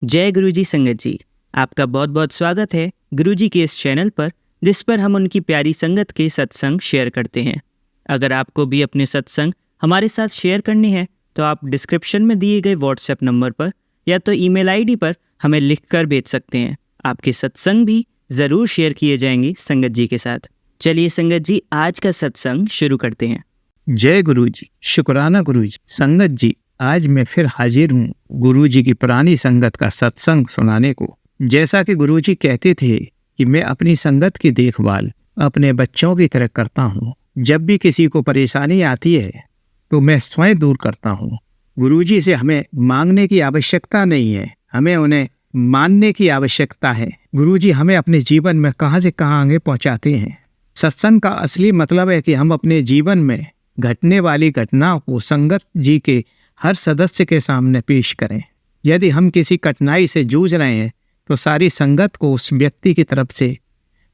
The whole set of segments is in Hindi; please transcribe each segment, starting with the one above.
जय गुरुजी संगत जी, आपका बहुत बहुत स्वागत है गुरुजी के इस चैनल पर, जिस पर हम उनकी प्यारी संगत के सत्संग शेयर करते हैं। अगर आपको भी अपने सत्संग हमारे साथ शेयर करने हैं तो आप डिस्क्रिप्शन में दिए गए व्हाट्सएप नंबर पर या तो ईमेल आईडी पर हमें लिखकर भेज सकते हैं। आपके सत्संग भी ज़रूर शेयर किए जाएंगे संगत जी के साथ। चलिए संगत जी, आज का सत्संग शुरू करते हैं। जय गुरुजी, शुक्राना गुरुजी। संगत जी, आज मैं फिर हाजिर हूँ गुरुजी की पुरानी संगत का सत्संग सुनाने को। जैसा कि गुरुजी कहते थे कि मैं अपनी संगत की देखभाल अपने बच्चों की तरह करता हूँ। जब भी किसी को परेशानी आती है तो मैं स्वयं दूर करता हूँ। गुरुजी से हमें मांगने की आवश्यकता नहीं है, हमें उन्हें मानने की आवश्यकता है। गुरुजी हमें अपने जीवन में कहाँ से कहाँ आगे पहुँचाते हैं। सत्संग का असली मतलब है कि हम अपने जीवन में घटने वाली घटनाओं को संगत जी के हर सदस्य के सामने पेश करें। यदि हम किसी कठिनाई से जूझ रहे हैं तो सारी संगत को उस व्यक्ति की तरफ से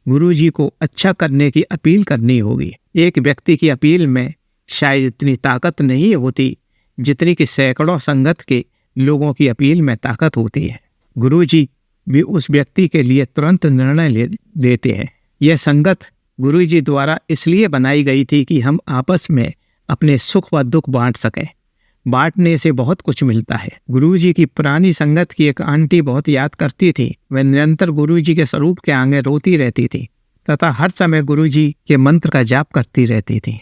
गुरुजी को अच्छा करने की अपील करनी होगी। एक व्यक्ति की अपील में शायद इतनी ताकत नहीं होती जितनी कि सैकड़ों संगत के लोगों की अपील में ताकत होती है। गुरुजी भी उस व्यक्ति के लिए तुरंत निर्णय लेते हैं। यह संगत गुरुजी द्वारा इसलिए बनाई गई थी कि हम आपस में अपने सुख व दुख बांट सकें। बांटने से बहुत कुछ मिलता है। गुरुजी की पुरानी संगत की एक आंटी बहुत याद करती थी। वह निरंतर गुरुजी के स्वरूप के आगे रोती रहती थी तथा हर समय गुरुजी के मंत्र का जाप करती रहती थी।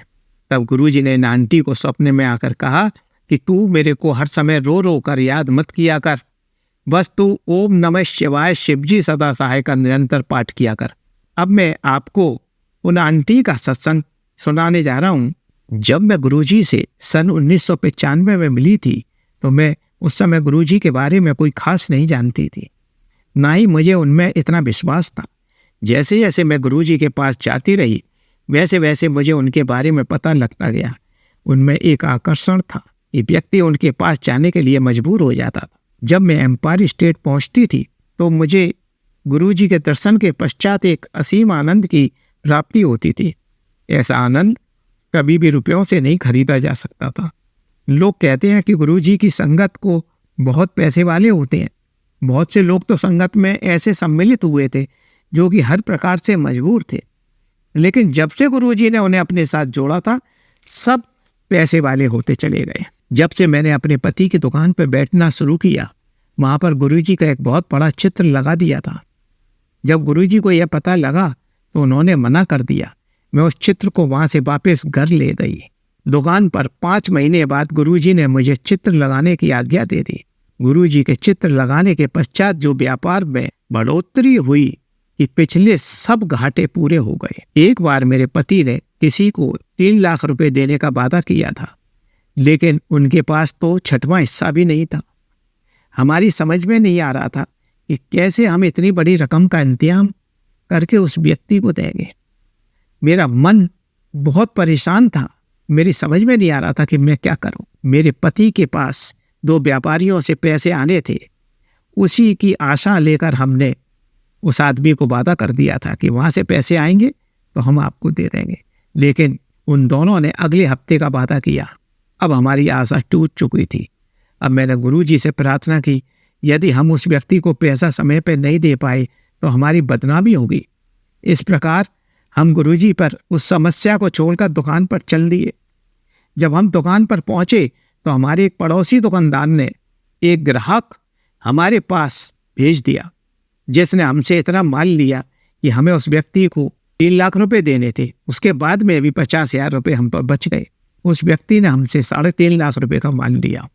तब गुरुजी ने इन आंटी को सपने में आकर कहा कि तू मेरे को हर समय रो रो कर याद मत किया कर, बस तू ओम नमः शिवाय शिवजी सदा सहाय का निरंतर पाठ किया कर। अब मैं आपको उन आंटी का सत्संग सुनाने जा रहा हूँ। जब मैं गुरुजी से सन 1995 में मिली थी तो मैं उस समय गुरुजी के बारे में कोई खास नहीं जानती थी, ना ही मुझे उनमें इतना विश्वास था। जैसे जैसे मैं गुरुजी के पास जाती रही वैसे वैसे मुझे उनके बारे में पता लगता गया। उनमें एक आकर्षण था, ये व्यक्ति उनके पास जाने के लिए मजबूर हो जाता था। जब मैं एम्पायर स्टेट पहुँचती थी तो मुझे गुरुजी के दर्शन के पश्चात एक असीम आनंद की प्राप्ति होती थी। ऐसा आनंद कभी भी रुपयों से नहीं खरीदा जा सकता था। लोग कहते हैं कि गुरुजी की संगत को बहुत पैसे वाले होते हैं। बहुत से लोग तो संगत में ऐसे सम्मिलित हुए थे जो कि हर प्रकार से मजबूर थे, लेकिन जब से गुरुजी ने उन्हें अपने साथ जोड़ा था सब पैसे वाले होते चले गए। जब से मैंने अपने पति की दुकान पर बैठना शुरू किया, वहाँ पर गुरुजी का एक बहुत बड़ा चित्र लगा दिया था। जब गुरुजी को यह पता लगा तो उन्होंने मना कर दिया। मैं उस चित्र को वहाँ से वापस घर ले गई। दुकान पर 5 महीने बाद गुरुजी ने मुझे चित्र लगाने की आज्ञा दे दी। गुरुजी के चित्र लगाने के पश्चात जो व्यापार में बढ़ोतरी हुई कि पिछले सब घाटे पूरे हो गए। एक बार मेरे पति ने किसी को 3 लाख रुपए देने का वादा किया था, लेकिन उनके पास तो 6वां हिस्सा भी नहीं था। हमारी समझ में नहीं आ रहा था कि कैसे हम इतनी बड़ी रकम का इंतजाम करके उस व्यक्ति को देंगे। मेरा मन बहुत परेशान था। मेरी समझ में नहीं आ रहा था कि मैं क्या करूं। मेरे पति के पास 2 व्यापारियों से पैसे आने थे, उसी की आशा लेकर हमने उस आदमी को वादा कर दिया था कि वहाँ से पैसे आएंगे तो हम आपको दे देंगे, लेकिन उन दोनों ने अगले हफ्ते का वादा किया। अब हमारी आशा टूट चुकी थी। अब मैंने गुरुजी से प्रार्थना की, यदि हम उस व्यक्ति को पैसा समय पर नहीं दे पाए तो हमारी बदनामी होगी। इस प्रकार हम गुरुजी पर उस समस्या को छोड़कर दुकान पर चल दिए। जब हम दुकान पर पहुंचे तो हमारे एक पड़ोसी दुकानदार ने एक ग्राहक हमारे पास भेज दिया, जिसने हमसे इतना माल लिया कि हमें उस व्यक्ति को 3 लाख रुपए देने थे। उसके बाद में भी 50,000 रुपये हम पर बच गए। उस व्यक्ति ने हमसे 3.5 लाख रुपए का माल लिया।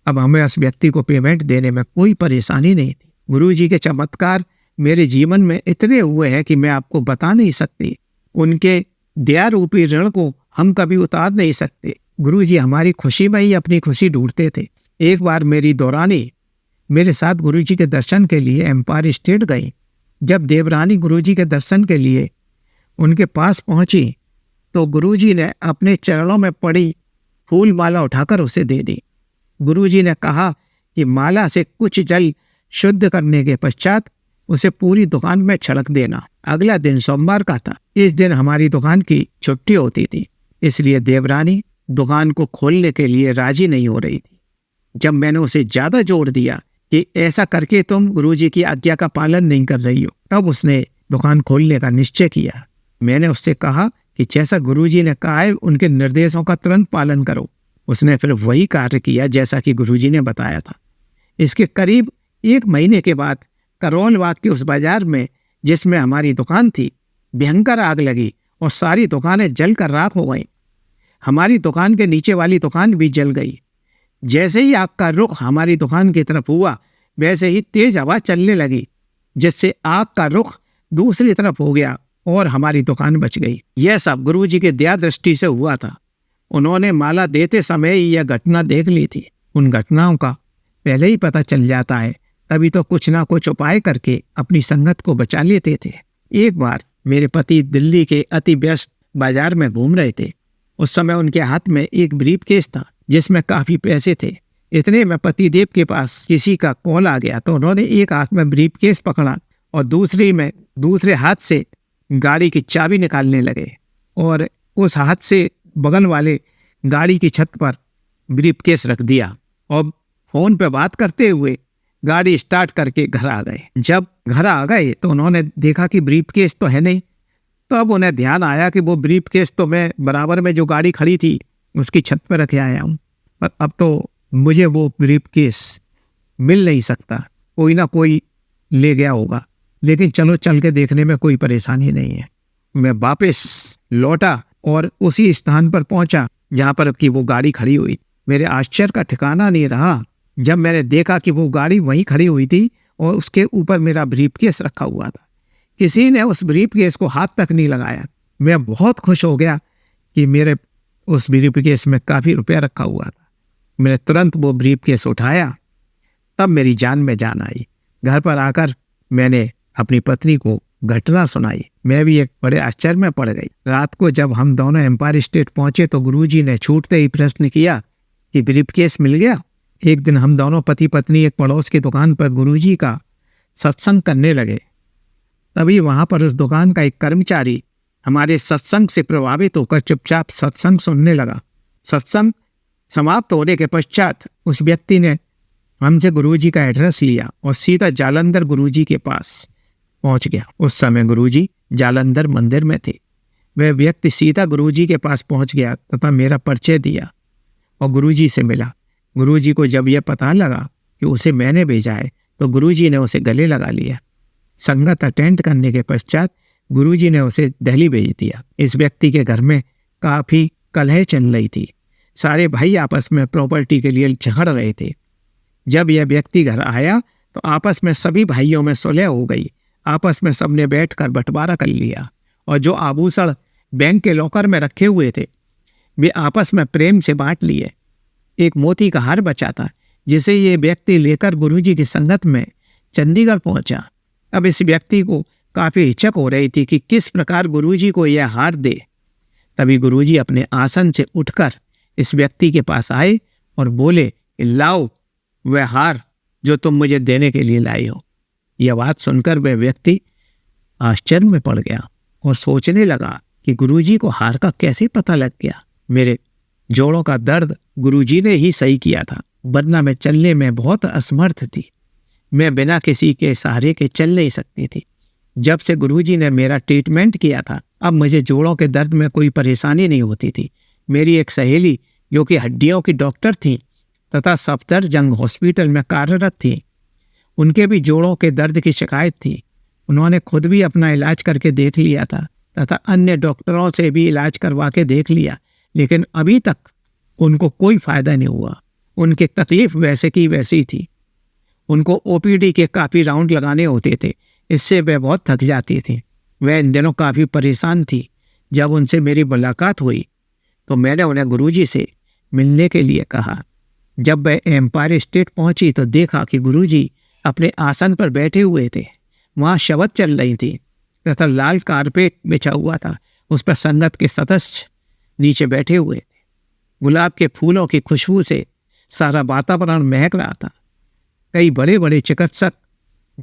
अब हमें उस व्यक्ति को पेमेंट देने में कोई परेशानी नहीं थी। गुरुजी के चमत्कार मेरे जीवन में इतने हुए हैं कि मैं आपको बता नहीं सकती। उनके दया रूपी ऋण को हम कभी उतार नहीं सकते। गुरुजी हमारी खुशी में ही अपनी खुशी ढूंढते थे। एक बार मेरी दौरानी मेरे साथ गुरुजी के दर्शन के लिए एम्पायर स्टेट गई। जब देवरानी गुरुजी के दर्शन के लिए उनके पास पहुंची तो गुरुजी ने अपने चरणों में पड़ी फूल माला उठाकर उसे दे दी। गुरुजी ने कहा कि माला से कुछ जल शुद्ध करने के पश्चात उसे पूरी दुकान में छिड़क देना। अगला दिन सोमवार का था। इस दिन हमारी दुकान की छुट्टी होती थी, इसलिए देवरानी दुकान को खोलने के लिए राजी नहीं हो रही थी। जब मैंने उसे ज़्यादा जोर दिया कि ऐसा करके तुम गुरुजी की आज्ञा का पालन नहीं कर रही हो। तब उसने दुकान खोलने का निश्चय किया। मैंने उससे कहा कि जैसा गुरुजी ने कहा है उनके निर्देशों का तुरंत पालन करो। उसने फिर वही कार्य किया जैसा कि गुरुजी ने बताया था। इसके करीब 1 महीने के बाद करोल बाग के उस बाजार में जिसमें हमारी दुकान थी, भयंकर आग लगी और सारी दुकानें जलकर राख हो गईं। हमारी दुकान के नीचे वाली दुकान भी जल गई। जैसे ही आग का रुख हमारी दुकान की तरफ हुआ, वैसे ही तेज हवा चलने लगी, जिससे आग का रुख दूसरी तरफ हो गया और हमारी दुकान बच गई। यह सब गुरुजी के दया दृष्टि से हुआ था। उन्होंने माला देते समय ही यह घटना देख ली थी। उन घटनाओं का पहले ही पता चल जाता है, तभी तो कुछ ना कुछ उपाय करके अपनी संगत को बचा लेते थे। एक बार मेरे पति दिल्ली के अति व्यस्त बाजार में घूम रहे थे। उस समय उनके हाथ में एक ब्रीफकेस था जिसमें काफी पैसे थे। इतने में पतिदेव के पास किसी का कॉल आ गया, तो उन्होंने एक हाथ में ब्रीफकेस पकड़ा और दूसरे हाथ से गाड़ी की चाबी निकालने लगे और उस हाथ से बगल वाले गाड़ी की छत पर ब्रीफकेस रख दिया और फोन पे बात करते हुए गाड़ी स्टार्ट करके घर आ गए। जब घर आ गए तो उन्होंने देखा कि ब्रीफकेस तो है नहीं। तो अब उन्हें ध्यान आया कि वो ब्रीफकेस तो मैं बराबर में जो गाड़ी खड़ी थी उसकी छत पर रखे आया हूँ, पर अब तो मुझे वो ब्रीफकेस मिल नहीं सकता, कोई ना कोई ले गया होगा। लेकिन चलो चल के देखने में कोई परेशानी नहीं है। मैं वापस लौटा और उसी स्थान पर पहुंचा जहां पर कि वो गाड़ी खड़ी हुई। मेरे आश्चर्य का ठिकाना नहीं रहा जब मैंने देखा कि वो गाड़ी वहीं खड़ी हुई थी और उसके ऊपर मेरा ब्रीफकेस रखा हुआ था। किसी ने उस ब्रीफकेस को हाथ तक नहीं लगाया। मैं बहुत खुश हो गया कि मेरे उस ब्रीफकेस में काफ़ी रुपया रखा हुआ था। मैंने तुरंत वो ब्रीफकेस उठाया, तब मेरी जान में जान आई। घर पर आकर मैंने अपनी पत्नी को घटना सुनाई। मैं भी एक बड़े आश्चर्य में पड़ गई। रात को जब हम दोनों एम्पायर स्टेट पहुंचे तो गुरुजी ने छूटते ही प्रश्न किया कि ब्रीफकेस मिल गया। एक दिन हम दोनों पति पत्नी एक पड़ोस की दुकान पर गुरुजी का सत्संग करने लगे। तभी वहां पर उस दुकान का एक कर्मचारी हमारे सत्संग से प्रभावित होकर चुपचाप सत्संग सुनने लगा। सत्संग समाप्त होने के पश्चात उस व्यक्ति ने हमसे गुरुजी का एड्रेस लिया और सीधा जालंधर गुरुजी के पास पहुंच गया। उस समय गुरुजी जालंधर मंदिर में थे। वह व्यक्ति सीधा गुरुजी के पास पहुंच गया तथा मेरा परिचय दिया और गुरुजी से मिला। गुरुजी को जब यह पता लगा कि उसे मैंने भेजा है तो गुरुजी ने उसे गले लगा लिया। संगत अटेंड करने के पश्चात गुरुजी ने उसे दिल्ली भेज दिया। इस व्यक्ति के घर में काफ़ी कलह चल रही थी। सारे भाई आपस में प्रॉपर्टी के लिए झगड़ रहे थे। जब यह व्यक्ति घर आया तो आपस में सभी भाइयों में सुलह हो गई। आपस में सबने बैठकर बंटवारा कर लिया और जो आभूषण बैंक के लॉकर में रखे हुए थे वे आपस में प्रेम से बांट लिए। एक मोती का हार बचा था जिसे ये व्यक्ति लेकर गुरुजी की संगत में चंडीगढ़ पहुंचा। अब इस व्यक्ति को काफ़ी हिचक हो रही थी कि किस प्रकार गुरुजी को यह हार दे। तभी गुरुजी अपने आसन से उठकर इस व्यक्ति के पास आए और बोले, लाओ वह हार जो तुम मुझे देने के लिए लाई हो। यह बात सुनकर वह व्यक्ति आश्चर्य में पड़ गया और सोचने लगा कि गुरुजी को हार का कैसे पता लग गया। मेरे जोड़ों का दर्द गुरुजी ने ही सही किया था, वरना मैं चलने में बहुत असमर्थ थी। मैं बिना किसी के सहारे के चल नहीं सकती थी। जब से गुरुजी ने मेरा ट्रीटमेंट किया था अब मुझे जोड़ों के दर्द में कोई परेशानी नहीं होती थी। मेरी एक सहेली जो कि हड्डियों की डॉक्टर थी तथा सफदरजंग हॉस्पिटल में कार्यरत थी, उनके भी जोड़ों के दर्द की शिकायत थी। उन्होंने खुद भी अपना इलाज करके देख लिया था तथा अन्य डॉक्टरों से भी इलाज करवा के देख लिया, लेकिन अभी तक उनको कोई फायदा नहीं हुआ। उनकी तकलीफ वैसे की वैसी थी। उनको ओपीडी के काफ़ी राउंड लगाने होते थे, इससे वह बहुत थक जाती थी। वह इन दिनों काफ़ी परेशान थी। जब उनसे मेरी मुलाकात हुई तो मैंने उन्हें गुरुजी से मिलने के लिए कहा। जब वह एम्पायर स्टेट पहुंची तो देखा कि गुरुजी अपने आसन पर बैठे हुए थे। वहाँ शबद चल रही थी तथा लाल कारपेट बिछा हुआ था। उस पर संगत के सदस्य नीचे बैठे हुए थे। गुलाब के फूलों की खुशबू से सारा वातावरण महक रहा था। कई बड़े बड़े चिकित्सक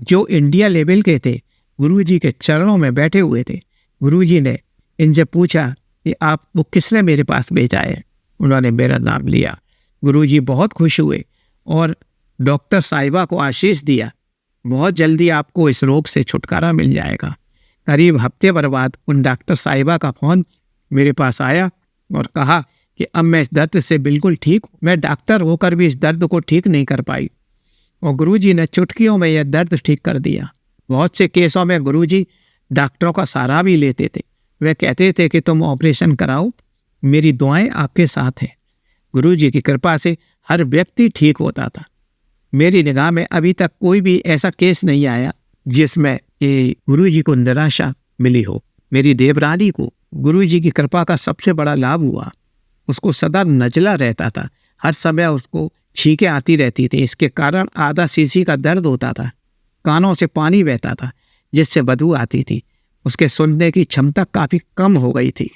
जो इंडिया लेवल के थे गुरुजी के चरणों में बैठे हुए थे। गुरुजी ने इनसे पूछा कि आपको किसने मेरे पास भेजा है। उन्होंने मेरा नाम लिया। गुरुजी बहुत खुश हुए और डॉक्टर साहिबा को आशीष दिया, बहुत जल्दी आपको इस रोग से छुटकारा मिल जाएगा। करीब हफ्ते भर बाद उन डॉक्टर साहिबा का फ़ोन मेरे पास आया और कहा कि अब मैं इस दर्द से बिल्कुल ठीक हूँ। मैं डॉक्टर होकर भी इस दर्द को ठीक नहीं कर पाई और गुरुजी ने चुटकियों में यह दर्द ठीक कर दिया। बहुत से केसों में गुरुजी डॉक्टरों का सहारा भी लेते थे। वे कहते थे कि तुम ऑपरेशन कराओ, मेरी दुआएं आपके साथ हैं। गुरुजी की कृपा से हर व्यक्ति ठीक होता था। मेरी निगाह में अभी तक कोई भी ऐसा केस नहीं आया जिसमें गुरुजी को निराशा मिली हो। मेरी देवरानी को गुरुजी की कृपा का सबसे बड़ा लाभ हुआ। उसको सदा नजला रहता था, हर समय उसको छींकें आती रहती थी। इसके कारण आधा सीसी का दर्द होता था, कानों से पानी बहता था जिससे बदबू आती थी। उसके सुनने की क्षमता काफ़ी कम हो गई थी।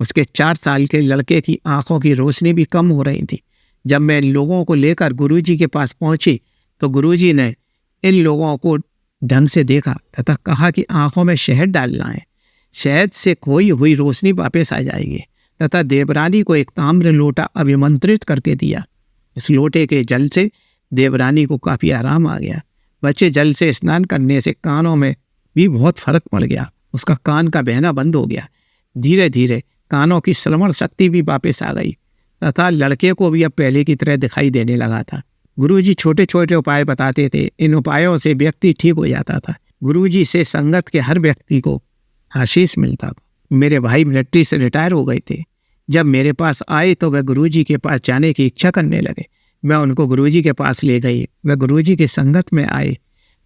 उसके 4 साल के लड़के की आंखों की रोशनी भी कम हो रही थी। जब मैं इन लोगों को लेकर गुरुजी के पास पहुंची तो गुरुजी ने इन लोगों को ढंग से देखा तथा कहा कि आंखों में शहद डालना है, शहद से खोई हुई रोशनी वापस आ जाएगी, तथा देवरानी को एक ताम्र लोटा अभिमंत्रित करके दिया। इस लोटे के जल से देवरानी को काफ़ी आराम आ गया। बच्चे जल से स्नान करने से कानों में भी बहुत फर्क पड़ गया। उसका कान का बहना बंद हो गया। धीरे धीरे कानों की श्रवण शक्ति भी वापस आ गई तथा लड़के को भी अब पहले की तरह दिखाई देने लगा था। गुरुजी छोटे छोटे उपाय बताते थे। इन उपायों से व्यक्ति ठीक हो जाता था। गुरुजी से संगत के हर व्यक्ति को आशीष मिलता था। मेरे भाई मिलिट्री से रिटायर हो गए थे। जब मेरे पास आए तो वह गुरुजी के पास जाने की इच्छा करने लगे। मैं उनको गुरुजी के पास ले गई। वह गुरुजी की संगत में आए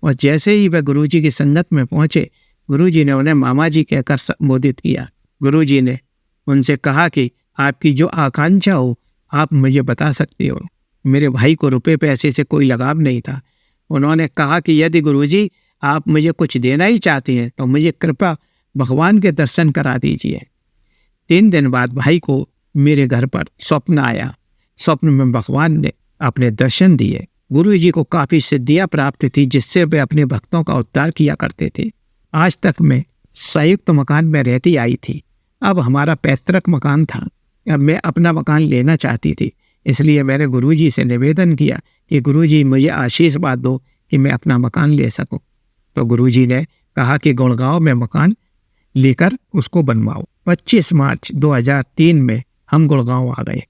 और जैसे ही वह गुरुजी की संगत में पहुंचे, गुरुजी ने उन्हें मामा जी कहकर संबोधित किया। गुरुजी ने उनसे कहा कि आपकी जो आकांक्षा हो आप मुझे बता सकते हो। मेरे भाई को रुपए पैसे से कोई लगाव नहीं था। उन्होंने कहा कि यदि गुरुजी आप मुझे कुछ देना ही चाहते हैं तो मुझे कृपा भगवान के दर्शन करा दीजिए। 3 दिन बाद भाई को मेरे घर पर स्वप्न आया। स्वप्न में भगवान ने अपने दर्शन दिए। गुरुजी को काफ़ी सिद्धियाँ प्राप्त थी जिससे वे अपने भक्तों का उद्धार किया करते थे। आज तक मैं संयुक्त मकान में रहती आई थी। अब हमारा पैतृक मकान था। अब मैं अपना मकान लेना चाहती थी। इसलिए मैंने गुरुजी से निवेदन किया कि गुरुजी मुझे आशीर्वाद दो कि मैं अपना मकान ले सकूं। तो गुरुजी ने कहा कि गुड़गांव में मकान लेकर उसको बनवाओ। 25 मार्च 2003 में हम गुड़गांव आ गए।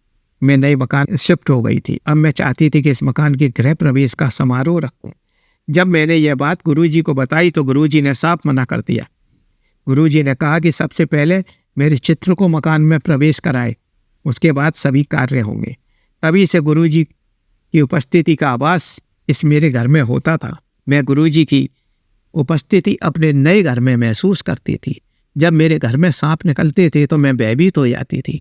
मैं नए मकान शिफ्ट हो गई थी। अब मैं चाहती थी कि इस मकान के गृह प्रवेश का समारोह रखूं। जब मैंने यह बात गुरुजी को बताई तो गुरुजी ने साफ मना कर दिया। गुरुजी ने कहा कि सबसे पहले मेरे चित्र को मकान में प्रवेश कराए, उसके बाद सभी कार्य होंगे। तभी से गुरुजी की उपस्थिति का आभास इस मेरे घर में होता था। मैं गुरुजी की उपस्थिति अपने नए घर में महसूस करती थी। जब मेरे घर में सांप निकलते थे तो मैं भयभीत हो जाती थी।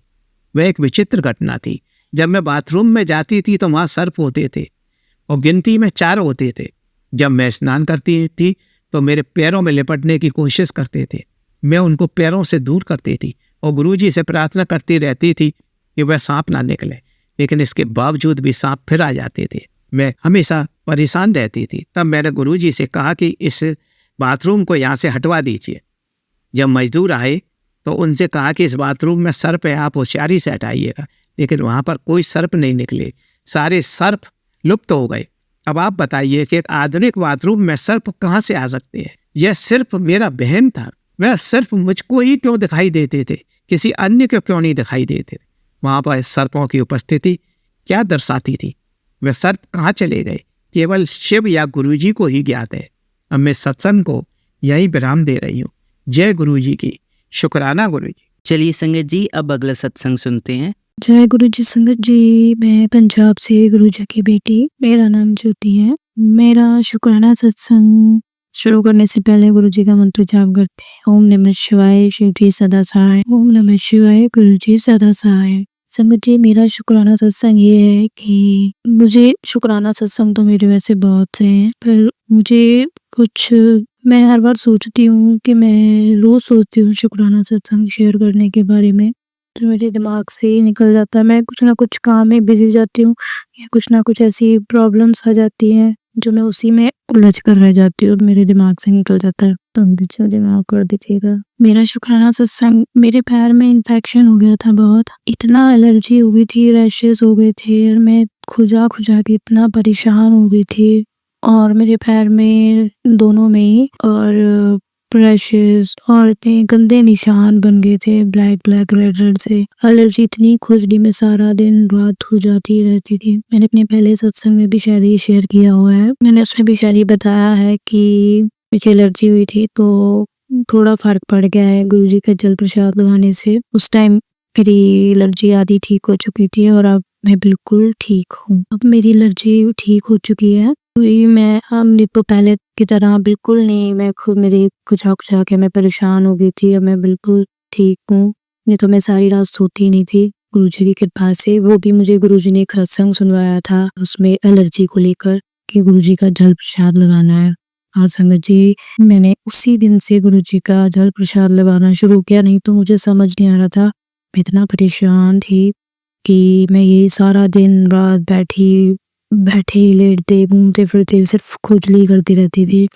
वह एक विचित्र घटना थी। जब मैं बाथरूम में जाती थी तो वहाँ सर्प होते थे और गिनती में 4 होते थे। जब मैं स्नान करती थी तो मेरे पैरों में लिपटने की कोशिश करते थे। मैं उनको पैरों से दूर करती थी और गुरुजी से प्रार्थना करती रहती थी कि वह सांप ना निकले, लेकिन इसके बावजूद भी सांप फिर आ जाते थे। मैं हमेशा परेशान रहती थी। तब मैंने गुरुजी से कहा कि इस बाथरूम को यहाँ से हटवा दीजिए। जब मजदूर आए तो उनसे कहा कि इस बाथरूम में सर्प है, आप होशियारी से हटाइएगा, लेकिन वहाँ पर कोई सर्प नहीं निकले। सारे सर्प लुप्त हो गए। अब आप बताइए कि एक आधुनिक बाथरूम में सर्प कहाँ से आ सकते हैं? यह सिर्फ मेरा वहम था। वह सिर्फ मुझको ही क्यों दिखाई देते थे, किसी अन्य को क्यों नहीं दिखाई देते थे? वहाँ पर सर्पों की उपस्थिति क्या दर्शाती थी? वे सर्प कहाँ चले गए? केवल शिव या गुरुजी को ही ज्ञात है। अब मैं सत्संग को यही विराम दे रही हूँ। जय गुरुजी की। शुक्राना गुरुजी। चलिए संगत जी, अब अगला सत्संग सुनते हैं। जय गुरुजी संगत जी। मैं पंजाब से गुरुजी की बेटी, मेरा नाम ज्योति है। मेरा शुक्राना सत्संग शुरू करने से पहले गुरुजी का मंत्र जाप करते हैं। ओम नमः शिवाय, शिव जी सदा सहाय। ओम नमः शिवाय, गुरुजी सदा सहाय। संगत जी, मेरा शुक्राना सत्संग ये है कि मुझे शुक्राना सत्संग तो मेरे वैसे बहुत से हैं, पर मुझे कुछ, मैं हर बार सोचती हूँ कि मैं रोज सोचती हूँ शुक्राना सत्संग शेयर करने के बारे में, तो मेरे दिमाग से ही निकल जाता है। मैं कुछ ना कुछ काम में बिजी जाती हूँ या कुछ ना कुछ ऐसी प्रॉब्लम्स आ जाती हैं जो मैं उसी में उलझ कर रह जाती हूँ और मेरे दिमाग से निकल जाता है। तो जल्दी माफ कर दीजिएगा। मेरा शुक्राना सत्संग, मेरे पैर में इन्फेक्शन हो गया था बहुत, इतना एलर्जी हो गई थी, रैशेज हो गए थे और मैं खुजा खुजा के इतना परेशान हो गई थी। और मेरे पैर में दोनों में ही और रैशेज और इतने गंदे निशान बन गए थे, ब्लैक ब्लैक रेड रेड से। एलर्जी इतनी खुजली में सारा दिन रात हो जाती रहती थी। मैंने अपने पहले सत्संग में भी शायद ये शेयर किया हुआ है, मैंने उसमें भी शायद ये बताया है कि मुझे एलर्जी हुई थी तो थोड़ा फर्क पड़ गया है गुरुजी का जल प्रसाद लगाने से। उस टाइम मेरी एलर्जी आधी ठीक हो चुकी थी और अब मैं बिल्कुल ठीक हूँ। अब मेरी एलर्जी ठीक हो चुकी है, कोई मैं नहीं तो पहले की तरह बिल्कुल नहीं। मैं खुद मेरी खुजा खुजा के मैं परेशान हो गई थी, अब मैं बिल्कुल ठीक हूँ। नहीं तो मैं सारी रात सोती नहीं थी गुरुजी की कृपा से। वो भी मुझे गुरुजी ने एक सत्संग सुनवाया था उसमें एलर्जी को लेकर कि गुरुजी का जल प्रसाद लगाना है। और संगत जी, मैंने उसी दिन से गुरुजी का जल प्रसाद लगाना शुरू किया, नहीं तो मुझे समझ नहीं आ रहा था। मैं इतना परेशान थी कि मैं ये सारा दिन रात बैठे लेटते घूमते फिरते सिर्फ खुजली करती रहती थी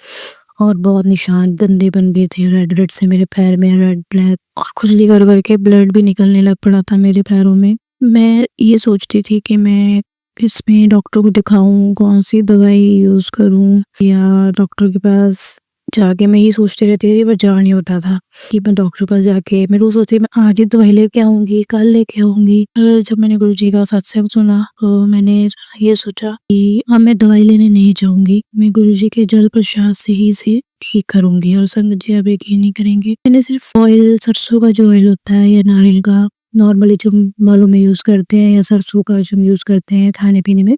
और बहुत निशान गंदे बन गए थे रेड रेड से मेरे पैर में, रेड ब्लैक, और खुजली कर करके ब्लड भी निकलने लग पड़ा था मेरे पैरों में। मैं ये सोचती थी कि मैं इसमें डॉक्टर को दिखाऊं, कौन सी दवाई यूज करूं या डॉक्टर के पास जाके मैं ये सोचती रहती थी, पर जा नहीं होता था कि मैं डॉक्टर के पास जाके मैं रोज सोचती मैं आज ही दवाई लेके आऊंगी, कल लेके आऊंगी। जब मैंने गुरुजी का सत्संग सुना तो मैंने ये सोचा कि अब मैं दवाई लेने नहीं जाऊंगी, मैं गुरुजी के जल प्रसाद से ही से ठीक करूंगी। और संगत जी आप यकीन नहीं करेंगे, मैंने सिर्फ ऑयल, सरसों का जो ऑयल होता है या नारियल का नॉर्मली जो बालों में यूज करते हैं या सरसों का जो यूज करते हैं खाने पीने में,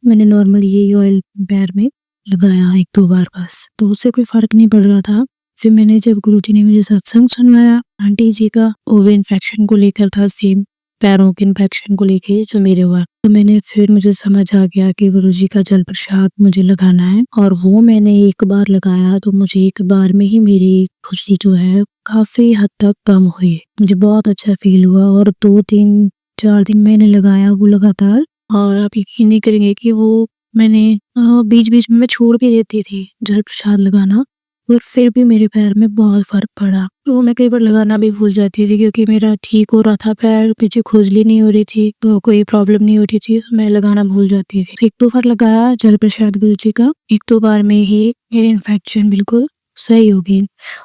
मैंने नॉर्मली यही ऑयल पैर में लगाया 1-2 बार बस, तो उससे कोई फर्क नहीं पड़ रहा था। फिर मैंने जब गुरुजी ने मुझे सत्संग सुनवाया आंटी जी का, वो इन्फेक्शन को लेकर था, सेम पैरों के इन्फेक्शन को लेके जो मेरे हुआ, तो फिर मुझे समझ आ गया कि गुरुजी का जल प्रसाद मुझे लगाना है। और वो मैंने एक बार लगाया तो मुझे एक बार में ही मेरी खुशी जो है काफी हद तक कम हुई, मुझे बहुत अच्छा फील हुआ। और 2-3-4 दिन मैंने लगाया वो लगातार, और आप यकीन नहीं करेंगे कि वो मैंने बीच बीच में मैं छोड़ भी देती थी जल प्रसाद लगाना, और फिर भी मेरे पैर में बहुत फर्क पड़ा। तो मैं कई बार लगाना भी भूल जाती थी क्योंकि मेरा ठीक हो रहा था पैर, पीछे खुजली नहीं हो रही थी, तो कोई प्रॉब्लम नहीं हो रही थी, तो मैं लगाना भूल जाती थी। 1-2 बार लगाया जल प्रसाद गुरुजी का, 1-2 बार में ही मेरी इन्फेक्शन बिल्कुल सही हो गई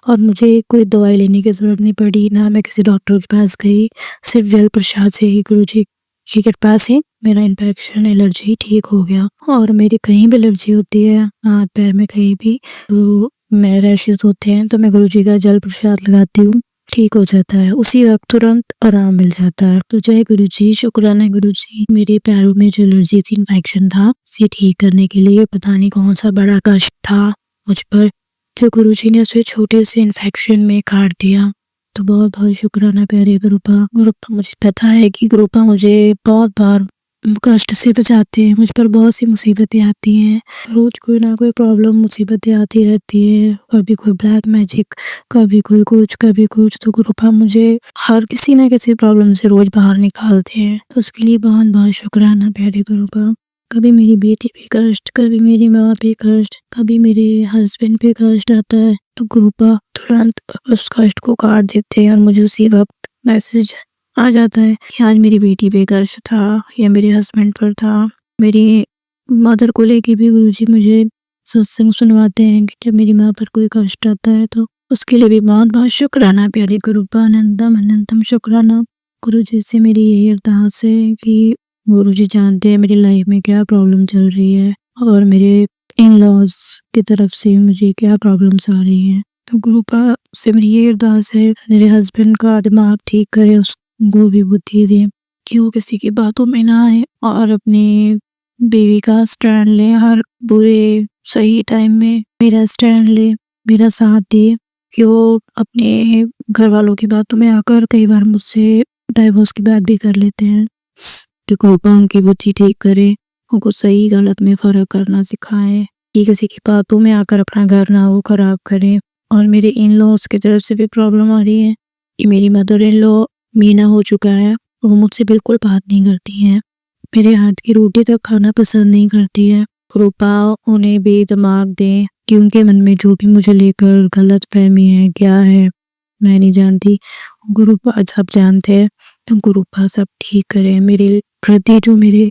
और मुझे कोई दवाई लेने की जरूरत नहीं पड़ी, ना मैं किसी डॉक्टर के पास गई। सिर्फ जल प्रसाद से ही गुरुजी की कृपा से मेरा इन्फेक्शन, एलर्जी ठीक हो गया। और मेरी कहीं भी एलर्जी होती है हाथ पैर में कहीं भी, तो मैं रैशेज होते हैं तो मैं गुरुजी का जल प्रसाद लगाती हूँ, ठीक हो जाता है, उसी वक्त तुरंत आराम मिल जाता है। तो जय गुरुजी, शुक्राना गुरुजी, मेरे पैरों में जो एलर्जी थी, इन्फेक्शन था, उसे ठीक करने के लिए पता नहीं कौन सा बड़ा कष्ट था मुझ पर, तो गुरुजी ने उसे छोटे से इन्फेक्शन में काट दिया। तो बहुत बहुत शुक्राना प्यारे गुरुपा। मुझे पता है कि गुरुपा मुझे बहुत बार कष्ट से बचाते हैं, मुझ पर बहुत सी मुसीबतें आती हैं, रोज कोई ना कोई प्रॉब्लम मुसीबतें आती रहती है, कभी कोई ब्लैक मैजिक, कभी कोई कुछ कभी कुछ, तो गुरुपा मुझे हर किसी ना किसी प्रॉब्लम से रोज बाहर निकालते हैं। तो उसके लिए बहुत बहुत शुक्राना प्यारे गुरुपा। कभी मेरी बेटी पे कष्ट, कभी मेरी माँ पे कष्ट, कभी मेरे हस्बैंड पे कष्ट आता है, तो गुरुपा तुरंत उस कष्ट को काट देते हैं और मुझे उसी वक्त मैसेज आ जाता है कि आज मेरी बेटी पे कष्ट था या मेरे हस्बैंड पर था। मेरी मदर को लेके भी गुरुजी मुझे सत्संग सुनवाते हैं कि जब मेरी माँ पर कोई कष्ट आता है, तो उसके लिए भी बहुत बहुत शुक्राना प्यारे गुरुपा। अनंतम अनंतम शुक्राना गुरुजी से। मेरी यही अरदास है कि गुरुजी जानते हैं मेरी लाइफ में क्या प्रॉब्लम चल रही है और मेरे इन लॉज की तरफ से मुझे क्या प्रॉब्लम्स आ रही हैं। तो गुरुपा से मेरी ये अरदास है, मेरे हस्बैंड का दिमाग ठीक करे, उसको भी बुद्धि दे कि वो किसी की बातों में ना आए और अपनी बेबी का स्टैंड ले, हर बुरे सही टाइम में मेरा स्टैंड ले, मेरा साथ दे, कि वो अपने घर वालों की बातों में आकर कई बार मुझसे डाइवोर्स की बात भी कर लेते हैं। तो कृपा उनकी बुद्धि ठीक करे, उनको सही गलत में फर्क करना सिखाए, कि किसी की बातों में आकर अपना घर ना वो खराब करे। और मेरे इन लॉज की तरफ से भी प्रॉब्लम आ रही है कि मेरी मदर इन लॉ मीना हो चुका है, वो मुझसे बिल्कुल बात नहीं करती हैं, मेरे हाथ की रोटी तक खाना पसंद नहीं करती है, कृपा उन्हें भी दिमाग दें कि उनके मन में जो भी मुझे लेकर गलत फहमी है क्या है मैं नहीं जानती, गुरुपा सब जानते हैं। तो गुरुपा सब ठीक करे। मेरे प्रति जो मेरे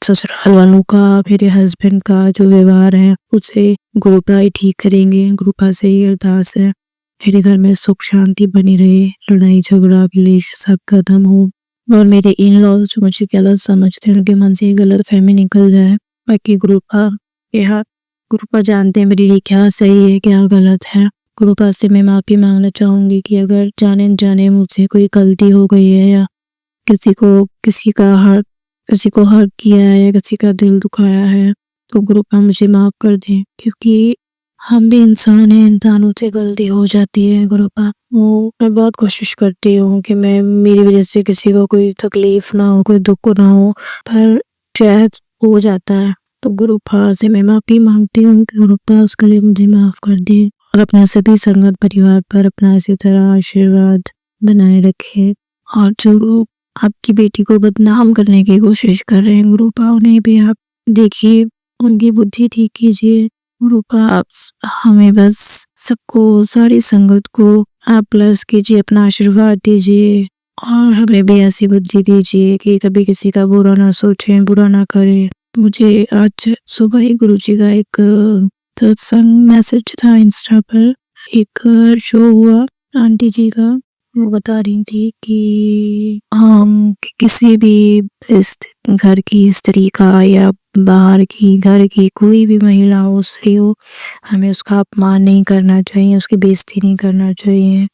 ससुराल वालों का, मेरे हस्बैंड का जो व्यवहार है उसे गुरुपा ही ठीक करेंगे। गुरुपा से ही अरदास है मेरे घर में सुख शांति बनी रहे, लड़ाई झगड़ा क्लेश सब खत्म हो, और मेरे इन लॉज जो मुझे गलत समझते हैं उनके मन से गलत फहमी निकल जाए। बाकी गुरुपा यहाँ गुरुपा जानते हैं मेरे लिए क्या सही है क्या गलत है। गुरुपा से मैं माफ़ी मांगना चाहूँगी कि अगर जाने न जाने मुझसे कोई गलती हो गई है या किसी को हर्ट किया है या किसी का दिल दुखाया है तो गुरुपा मुझे माफ़ कर दें, क्योंकि हम भी इंसान हैं, इंसानों से गलती हो जाती है। गुरुपा मैं बहुत कोशिश करती हूँ कि मैं मेरी वजह से किसी को कोई तकलीफ ना हो, कोई दुख ना हो, पर शायद हो जाता है। तो गुरुपा से मैं माफ़ी मांगती हूँ कि गुरुपा उसके लिए मुझे माफ़ कर दे और अपने सभी संगत परिवार पर अपना इसी तरह आशीर्वाद बनाए रखे। और जो लोग आपकी बेटी को बदनाम करने की कोशिश कर रहे हैं गुरुपा, उन्हें भी आप देखिए, उनकी बुद्धि ठीक कीजिए। गुरुपा आप हमें बस सबको, सारी संगत को आप प्लस कीजिए, अपना आशीर्वाद दीजिए और हमें भी ऐसी बुद्धि दीजिए कि कभी किसी का बुरा ना सोचें, बुरा ना करें। मुझे आज सुबह ही गुरुजी का एक सत्संग मैसेज था इंस्टा पर, एक शो हुआ आंटी जी का, वो बता रही थी कि हम किसी भी घर की स्त्री का या बाहर की घर की कोई भी महिला हो, स्त्री हो, हमें उसका अपमान नहीं करना चाहिए, उसकी बेइज्जती नहीं करना चाहिए,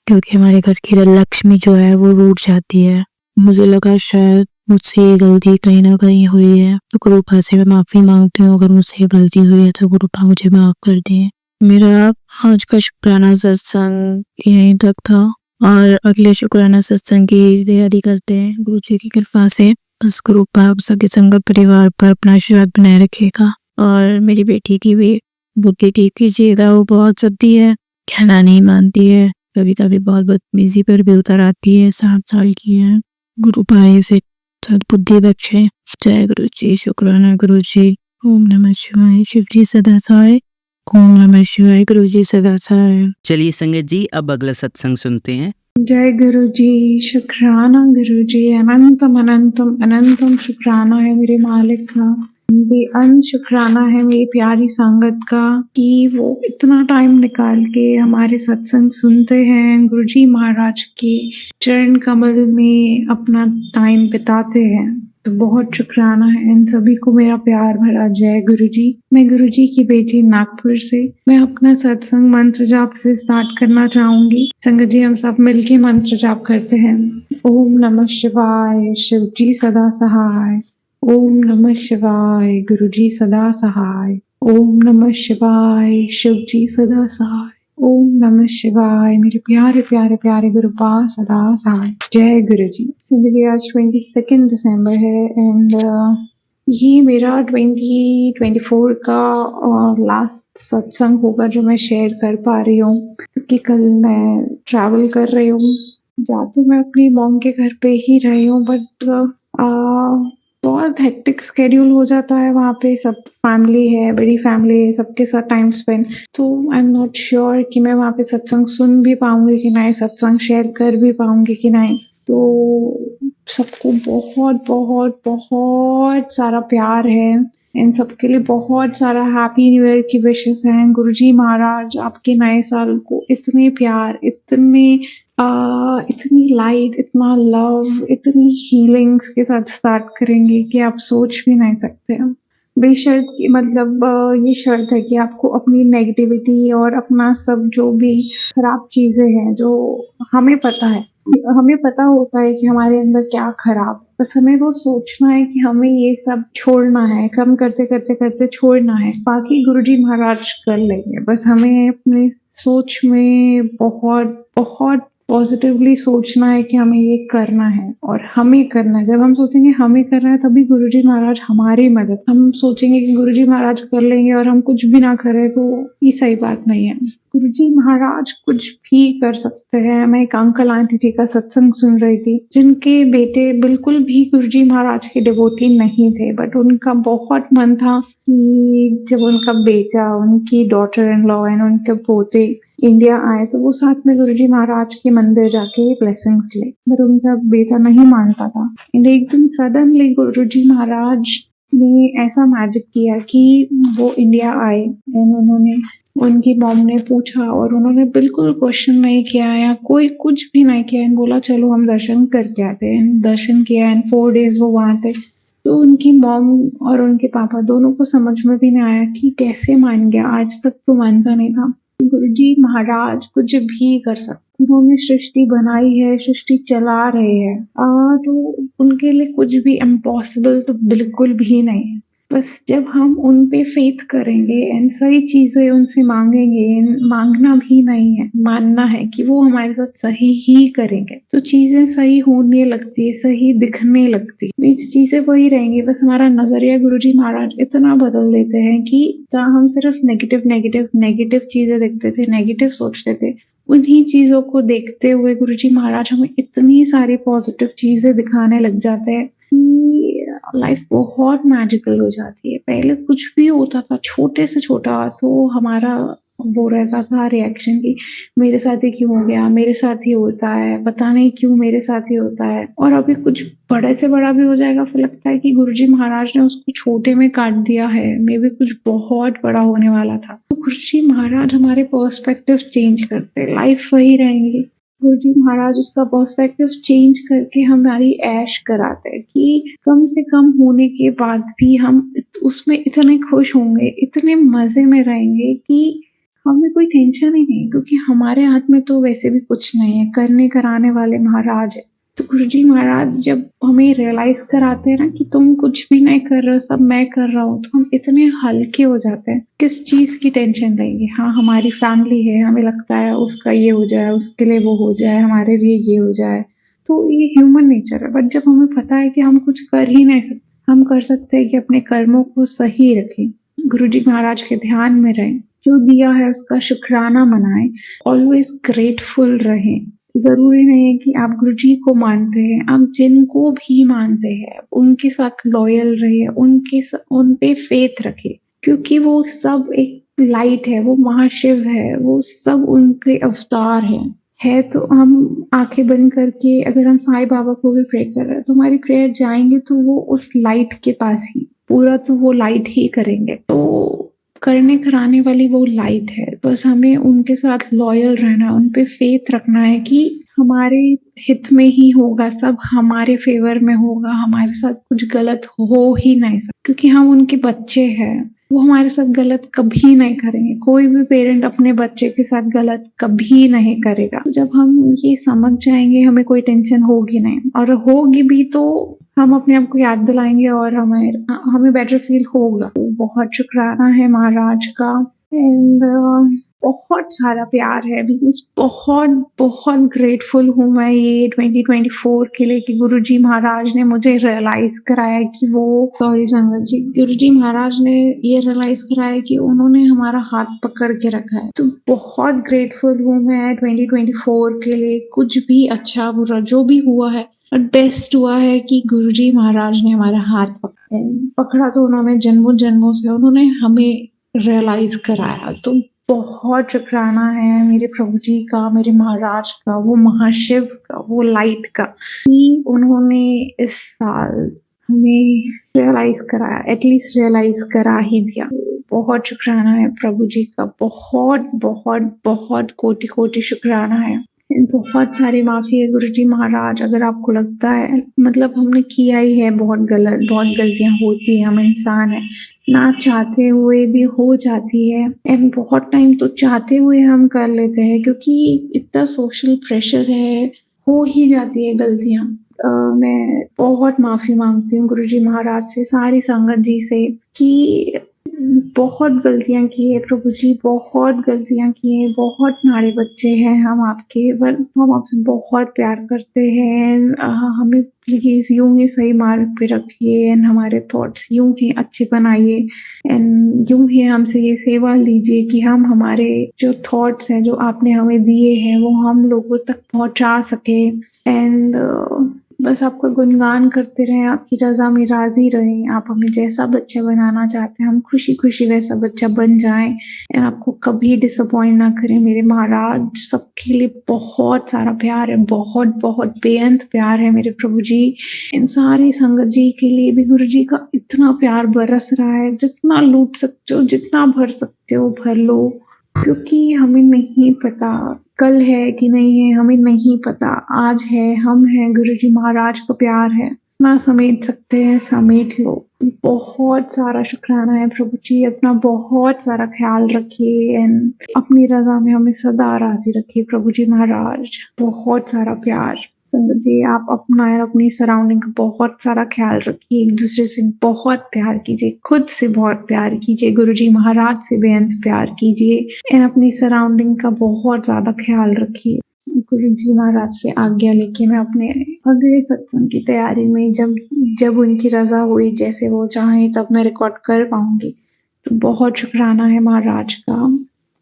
क्योंकि हमारे घर की लक्ष्मी जो है वो रूठ जाती है। मुझे लगा शायद मुझसे ये गलती कहीं ना कहीं हुई है, तो गुरुपा से मैं माफ़ी मांगती हूँ। अगर मुझसे ये गलती हुई है तो गुरुपा मुझे माफ़ कर दें। मेरा आज का शुक्राना सत्संग यहीं तक था और अगले शुक्राना सत्संग की तैयारी करते हैं गुरुजी की कृपा से। बस गुरुपा आप सबके संगत परिवार पर अपना आशीर्वाद बनाए रखेगा और मेरी बेटी की भी बुद्धि ठीक कीजिएगा। वो बहुत सद्दी है, कहना नहीं मानती है, कभी कभी बहुत बदतमीजी पर भी उतर आती है। 7 साल की है। गुरुपा उसे सद्बुद्धि बख्शे। जय गुरु जी। शुक्राना गुरु जी। ओम नमः शिवाय। शिव जी सदा सहाय। ओम नमः शिवाय। गुरु जी सदा सहाय। चलिए संगत जी, अब अगला सत्संग सुनते हैं। जय गुरु जी। शुक्राना गुरु जी। अनंतम अनंतम अनंतम शुक्राना है मेरे मालिक का, बेअंत शुक्राना है मेरी प्यारी संगत का कि वो इतना टाइम निकाल के हमारे सत्संग सुनते हैं, गुरुजी महाराज के चरण कमल में अपना टाइम बिताते हैं। तो बहुत शुक्राना है इन सभी को मेरा प्यार भरा जय गुरुजी। मैं गुरुजी की बेटी नागपुर से, मैं अपना सत्संग मंत्र जाप से स्टार्ट करना चाहूंगी। संगत जी हम सब मिलके मंत्र जाप करते हैं। ओम नमः शिवाय। शिव जी सदा सहाय। ओम नमः शिवाय। गुरुजी सदा सहाय। ओम नमः शिवाय। शिव जी सदा सहाय। ओम नमः शिवाय। मेरे प्यारे प्यारे प्यारे गुरुपा सदा सहाय। जय गुरु जी। संगत जी आज 22 दिसंबर है एंड ये मेरा 2024 का लास्ट सत्संग होगा जो मैं शेयर कर पा रही हूँ, क्योंकि कल मैं ट्रैवल कर रही हूँ। जा तो मैं अपनी मॉम के घर पे ही रही हूँ, बट बहुत हेक्टिक स्केड्यूल हो जाता है वहाँ पे। सब फैमिली है, बड़ी फैमिली है, सबके साथ टाइम स्पेंड, तो आई एम नॉट श्योर कि मैं वहाँ पे सत्संग सुन भी पाऊंगी कि नहीं, सत्संग शेयर कर भी पाऊंगी कि नहीं। तो सबको बहुत बहुत बहुत सारा प्यार है, इन सबके लिए बहुत सारा हैप्पी न्यू ईयर की विशेस हैं। गुरुजी महाराज आपके नए साल को इतने प्यार, इतनी लाइट, इतना लव, इतनी हीलिंग्स के साथ स्टार्ट करेंगे कि आप सोच भी नहीं सकते। बेशर्त कि मतलब ये शर्त है कि आपको अपनी नेगेटिविटी और अपना सब जो भी खराब चीजें हैं, जो हमें पता होता है कि हमारे अंदर क्या खराब, बस हमें वो सोचना है कि हमें ये सब छोड़ना है, कम करते करते करते छोड़ना है। बाकी गुरुजी महाराज कर लेंगे, बस हमें अपनी सोच में बहुत बहुत पॉजिटिवली सोचना है कि हमें ये करना है और हमें करना है। जब हम सोचेंगे हमें करना है तभी गुरुजी महाराज हमारी मदद। हम सोचेंगे कि गुरुजी महाराज कर लेंगे और हम कुछ भी ना करें तो ये सही बात नहीं है। गुरुजी महाराज कुछ भी कर सकते हैं। मैं एक अंकल आंटी जी का सत्संग सुन रही थी जिनके बेटे बिल्कुल भी गुरुजी महाराज के डिवोटी नहीं थे, बट उनका बहुत मन था कि जब उनका बेटा, उनकी डॉटर इन लॉ एंड उनके पोते इंडिया आए तो वो साथ में गुरुजी महाराज के मंदिर जाके ब्लेसिंग्स ले, बट उनका बेटा नहीं मानता था। एंड एक दिन सडनली गुरुजी महाराज ने ऐसा मैजिक किया कि वो इंडिया आए एंड उन्होंने, उनकी मॉम ने पूछा और उन्होंने बिल्कुल क्वेश्चन नहीं किया या कोई कुछ भी नहीं किया एंड बोला चलो हम दर्शन करके आते हैं। एंड दर्शन किया एंड 4 days वो वहाँ थे। तो उनकी मॉम और उनके पापा दोनों को समझ में भी नहीं आया कि कैसे मान गया, आज तक तो मानता नहीं था। गुरुजी महाराज कुछ भी कर सकते, उन्होंने सृष्टि बनाई है, सृष्टि चला रहे हैं, तो उनके लिए कुछ भी इम्पॉसिबल तो बिल्कुल भी नहीं है। बस जब हम उन पे फेथ करेंगे एंड सही चीजें उनसे मांगेंगे, मांगना भी नहीं है, मानना है कि वो हमारे साथ सही ही करेंगे, तो चीजें सही होने लगती है, सही दिखने लगती है। चीजें वही रहेंगी, बस हमारा नजरिया गुरुजी महाराज इतना बदल देते हैं कि जहाँ हम सिर्फ नेगेटिव चीजें देखते थे, नेगेटिव सोचते थे, उन्हीं चीजों को देखते हुए गुरुजी महाराज हमें इतनी सारी पॉजिटिव चीजें दिखाने लग जाते हैं कि लाइफ बहुत मैजिकल हो जाती है। पहले कुछ भी होता था छोटे से छोटा तो हमारा वो रहता था रिएक्शन की मेरे साथ ही क्यों हो गया, मेरे साथ ही होता है, पता नहीं क्यों मेरे साथ ही होता है। और अभी कुछ बड़े से बड़ा भी हो जाएगा फिर लगता है कि गुरुजी महाराज ने उसको छोटे में काट दिया है, मे बी कुछ बहुत बड़ा होने वाला था। तो गुरुजी महाराज हमारे पर्सपेक्टिव चेंज करते, लाइफ वही रहेंगी, गुरुजी महाराज उसका पर्सपेक्टिव चेंज करके हमारी ऐश कराते हैं कि कम से कम होने के बाद भी हम उसमें इतने खुश होंगे, इतने मजे में रहेंगे कि हमें कोई टेंशन ही नहीं, क्योंकि हमारे हाथ में तो वैसे भी कुछ नहीं है, करने कराने वाले महाराज है। तो गुरुजी महाराज जब हमें रियलाइज कराते हैं ना कि तुम कुछ भी नहीं कर रहे हो, सब मैं कर रहा हूँ, तो हम इतने हल्के हो जाते हैं। किस चीज की टेंशन लेंगे? हाँ, हमारी फैमिली है, हमें लगता है उसका ये हो जाए, उसके लिए वो हो जाए, हमारे लिए ये हो जाए, तो ये ह्यूमन नेचर है। बट जब हमें पता है कि हम कुछ कर ही नहीं सकते, हम कर सकते हैं कि अपने कर्मों को सही रखें, गुरुजी महाराज के ध्यान में रहें, जो दिया है उसका शुक्राना मनाएं, ऑलवेज ग्रेटफुल रहें। जरूरी नहीं है कि आप गुरुजी को मानते हैं, आप जिनको भी मानते हैं उनके साथ लॉयल रहिए, उन पे फेथ रखिए, क्योंकि वो सब एक लाइट है, वो महाशिव है, वो सब उनके अवतार है। तो हम आंखें बंद करके अगर हम साईं बाबा को भी प्रे कर रहे हैं तो हमारी प्रेयर जाएंगे तो वो उस लाइट के पास ही, पूरा तो वो लाइट ही करेंगे। तो करने कराने वाली वो लाइट है, बस हमें उनके साथ लॉयल रहना, उन पे फेथ रखना है कि हमारे हित में ही होगा, सब हमारे फेवर में होगा, हमारे साथ कुछ गलत हो ही नहीं सकता, क्योंकि हम उनके बच्चे हैं, वो हमारे साथ गलत कभी नहीं करेंगे। कोई भी पेरेंट अपने बच्चे के साथ गलत कभी नहीं करेगा। तो जब हम ये समझ जाएंगे हमें कोई टेंशन होगी नहीं, और होगी भी तो हम अपने आप को याद दिलाएंगे और हमें बेटर फील होगा। तो बहुत शुक्राना है महाराज का एंड बहुत सारा प्यार है, बहुत बहुत ग्रेटफुल हूँ मैं ये 2024 के लिए कि गुरुजी महाराज ने मुझे रियलाइज कराया कि गुरुजी महाराज ने ये रियलाइज कराया कि उन्होंने हमारा हाथ पकड़ के रखा है। तो बहुत ग्रेटफुल हूँ मैं 2024 के लिए। कुछ भी अच्छा बुरा जो भी हुआ है, और बेस्ट हुआ है कि गुरुजी महाराज ने हमारा हाथ पकड़ा, तो उन्होंने जन्मों से उन्होंने हमें रियलाइज कराया। तो बहुत शुक्राना है मेरे प्रभु जी का, मेरे महाराज का, वो महाशिव का, वो लाइट का, कि उन्होंने इस साल हमें रियलाइज कराया, एटलीस्ट रियलाइज करा ही दिया। बहुत शुक्राना है प्रभु जी का, बहुत बहुत बहुत कोटि कोटि शुक्राना है। बहुत सारी माफी है गुरुजी महाराज, अगर आपको लगता है मतलब हमने किया ही है बहुत गलतियां होती है, हम इंसान है, ना चाहते हुए भी हो जाती है, एंड बहुत टाइम तो चाहते हुए हम कर लेते हैं क्योंकि इतना सोशल प्रेशर है, हो ही जाती है गलतियां। मैं बहुत माफी मांगती हूँ गुरुजी महाराज से, सारी संगत जी से, कि बहुत गलतियां की है प्रभु जी, बहुत गलतियां की है, बहुत नारे बच्चे हैं हम आपके, पर हम आपसे बहुत प्यार करते हैं। हमें प्लीज यूं ही सही मार्ग पे रखिए एंड हमारे थॉट्स यूं ही अच्छे बनाइए एंड यूं ही हमसे ये सेवा लीजिए कि हम हमारे जो थॉट्स हैं जो आपने हमें दिए हैं वो हम लोगों तक पहुंचा सके एंड बस आपका गुणगान करते रहें, आपकी रजा में राजी रहें। आप हमें जैसा बच्चा बनाना चाहते हैं हम खुशी खुशी वैसा बच्चा बन जाएं एंड आपको कभी डिसअपॉइंट ना करें मेरे महाराज। सबके लिए बहुत सारा प्यार है, बहुत बहुत बेअंत प्यार है मेरे प्रभु जी। इन सारी संगत जी के लिए भी गुरु जी का इतना प्यार बरस रहा है, जितना लूट सकते हो, जितना भर सकते हो भर लो, क्योंकि हमें नहीं पता कल है कि नहीं है, हमें नहीं पता, आज है, हम हैं, गुरुजी महाराज को प्यार है, ना समेट सकते हैं समेट लो। बहुत सारा शुक्राना है प्रभु जी, अपना बहुत सारा ख्याल रखिए एंड अपनी रजा में हमें सदा राजी रखिए प्रभु जी महाराज। बहुत सारा प्यार संगत जी, आप अपना और अपनी सराउंडिंग का बहुत सारा ख्याल रखिए, एक दूसरे से बहुत प्यार कीजिए, खुद से बहुत प्यार कीजिए, गुरुजी महाराज से बेअंत प्यार कीजिए एंड अपनी सराउंडिंग का बहुत ज्यादा ख्याल रखिए। गुरुजी महाराज से आज्ञा लेके मैं अपने अगले सत्संग की तैयारी में जब उनकी रजा हुई, जैसे वो चाहे तब मैं रिकॉर्ड कर पाऊंगी। तो बहुत शुक्राना है महाराज का।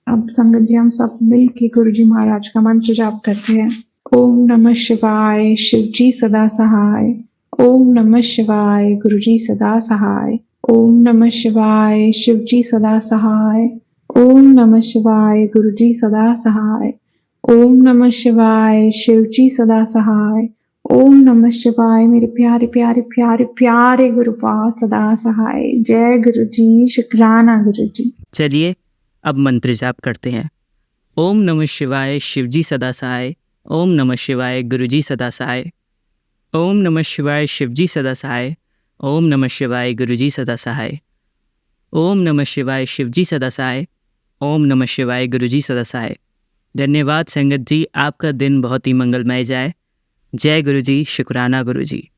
अब संगत जी हम सब मिल के गुरुजी महाराज का मंत्र जाप करते हैं। ओम नमः शिवाय, शिव जी सदा सहाय। ओम नमः शिवाय, गुरु जी सदा सहाय। ओम नमः शिवाय, शिव जी सदा सहाय। ओम नमः शिवाय, गुरु जी सदा सहाय। ओम नमः शिवाय, शिव जी सदा सहाय। ओम नमः शिवाय, मेरे प्यारे प्यारे प्यारे प्यारे गुरुपा सदा सहाय। जय गुरु जी, शुक्राना गुरु जी। चलिए अब मंत्र जाप करते हैं। ओम नमः शिवाय, शिव जी सदा सहाय। ओम नमः शिवाय, गुरु जी सदा सहाय। ओम नमः शिवाय, शिव जी सदा सहाय। ओम नमः शिवाय, गुरु जी सदा सहाय। ओम नमः शिवाय, शिव जी सदा सहाय। ओम नमः शिवाय, गुरु जी सदा सहाय। धन्यवाद संगत जी, आपका दिन बहुत ही मंगलमय जाए। जय गुरु जी, शुक्राना गुरु जी।